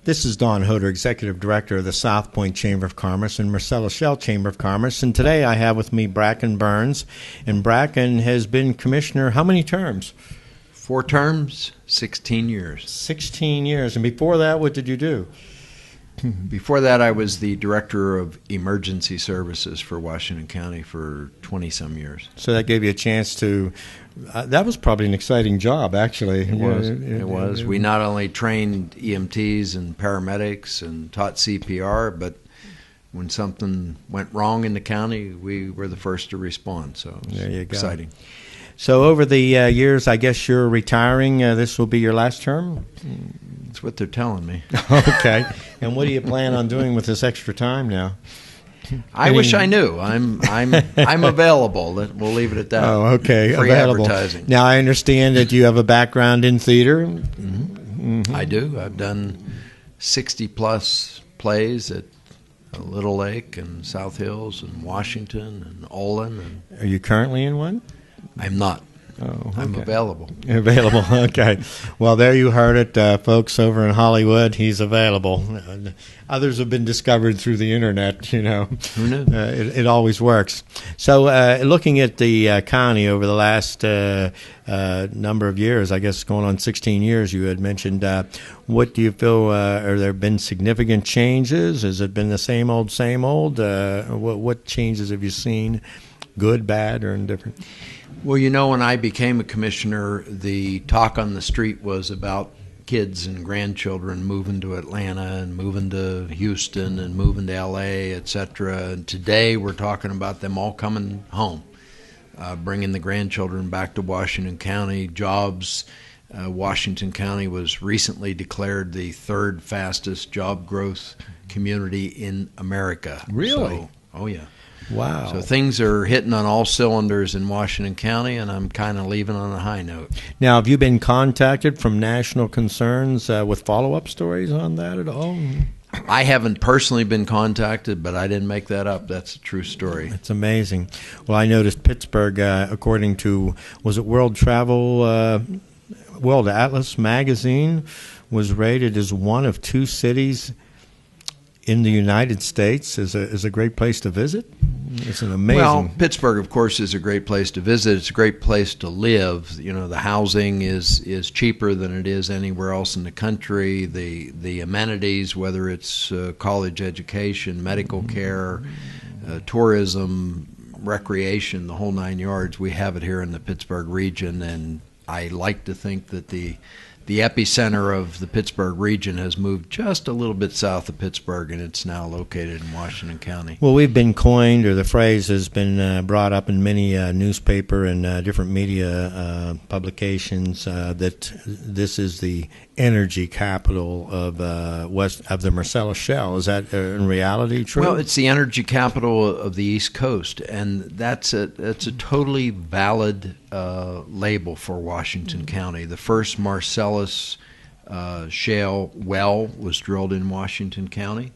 This is Don Hodor, Executive Director of the South Point Chamber of Commerce and Marcellus Shell Chamber of Commerce. And today I have with me Bracken Burns. And Bracken has been commissioner how many terms? 4 terms, 16 years. 16 years. And before that, what did you do? Before that, I was the Director of Emergency Services for Washington County for 20-some years. So that gave you a chance to that was probably an exciting job, actually. It was. It was. We not only trained EMTs and paramedics and taught CPR, but when something went wrong in the county, we were the first to respond. So it was there you go. Exciting. So over the years, I guess you're retiring. This will be your last term? That's what they're telling me. Okay. And what do you plan on doing with this extra time now? I wish I knew. I'm available. We'll leave it at that. Oh, okay. Free available. Advertising. Now I understand that you have a background in theater. Mm-hmm. I do. I've done 60-plus plays at Little Lake and South Hills and Washington and Olin. Are you currently in one? I'm not. Oh, okay. I'm available. Available. Okay. Well, there you heard it, folks over in Hollywood. He's available. Others have been discovered through the internet. You know, who knew? It always works. So, looking at the county over the last number of years, I guess going on 16 years, you had mentioned. What do you feel? Are there been significant changes? Has it been the same old, same old? What changes have you seen? Good, bad, or indifferent? Well, you know, when I became a commissioner, the talk on the street was about kids and grandchildren moving to Atlanta and moving to Houston and moving to L.A., et cetera. And today we're talking about them all coming home, bringing the grandchildren back to Washington County, jobs. Washington County was recently declared the 3rd fastest job growth community in America. Really? So, oh, yeah. Wow. So things are hitting on all cylinders in Washington County, and I'm kind of leaving on a high note. Now, have you been contacted from national concerns with follow-up stories on that at all? I haven't personally been contacted, but I didn't make that up. That's a true story. It's amazing. Well, I noticed Pittsburgh, according to, was it World Atlas magazine, was rated as one of 2 cities in the United States is a great place to visit. It's an amazing. Well, Pittsburgh, of course, is a great place to visit. It's a great place to live. You know, the housing is cheaper than it is anywhere else in the country. The amenities, whether it's college education, medical care, tourism, recreation, the whole 9 yards, we have it here in the Pittsburgh region. And I like to think that the epicenter of the Pittsburgh region has moved just a little bit south of Pittsburgh, and it's now located in Washington County. Well, we've been coined, or the phrase has been brought up in many newspaper and different media publications that this is the energy capital of the Marcellus Shell. Is that in reality true? Well, it's the energy capital of the East Coast, and that's a totally valid label for Washington County. The first Marcellus shale well was drilled in Washington County.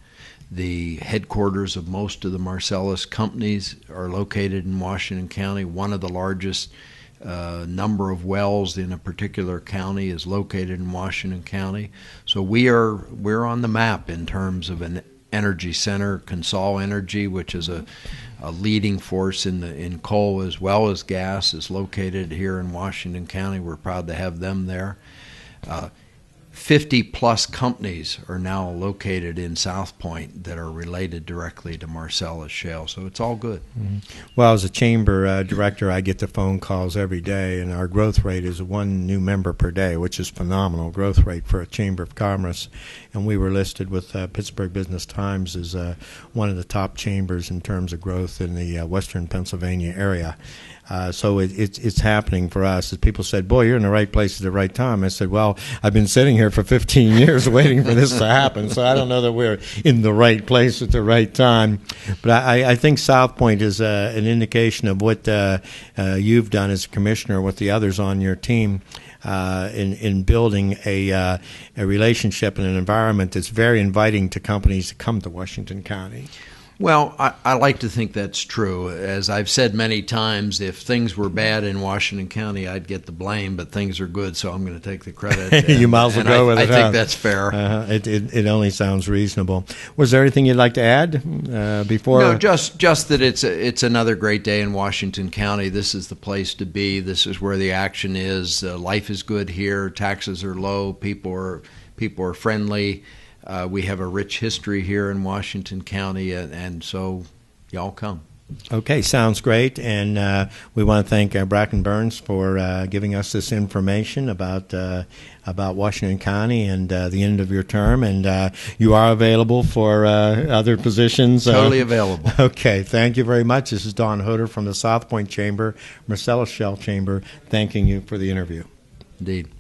The headquarters of most of the Marcellus companies are located in Washington County. One of the largest number of wells in a particular county is located in Washington County. So we're on the map in terms of an energy center. Consol Energy, which is a leading force in coal as well as gas, is located here in Washington County. We're proud to have them there. 50-plus companies are now located in South Point that are related directly to Marcellus Shale, so it's all good. Mm-hmm. Well, as a chamber director, I get the phone calls every day, and our growth rate is 1 new member per day, which is phenomenal growth rate for a Chamber of Commerce. And we were listed with Pittsburgh Business Times as one of the top chambers in terms of growth in the western Pennsylvania area. So it's happening for us. As people said, boy, you're in the right place at the right time. I said, well, I've been sitting here for 15 years waiting for this to happen, so I don't know that we're in the right place at the right time. But I think South Point is an indication of what you've done as a commissioner with the others on your team in building a relationship and an environment that's very inviting to companies to come to Washington County. Well, I like to think that's true. As I've said many times, if things were bad in Washington County, I'd get the blame, but things are good, so I'm going to take the credit. You might as well go with it. I think that's fair. It only sounds reasonable. Was there anything you'd like to add before? No, just that it's another great day in Washington County. This is the place to be. This is where the action is. Life is good here. Taxes are low. People are friendly. We have a rich history here in Washington County, and so y'all come. Okay, sounds great. And we want to thank Bracken Burns for giving us this information about Washington County and the end of your term. And you are available for other positions. Totally available. Okay, thank you very much. This is Don Hodor from the South Point Chamber, Marcellus Shell Chamber, thanking you for the interview. Indeed.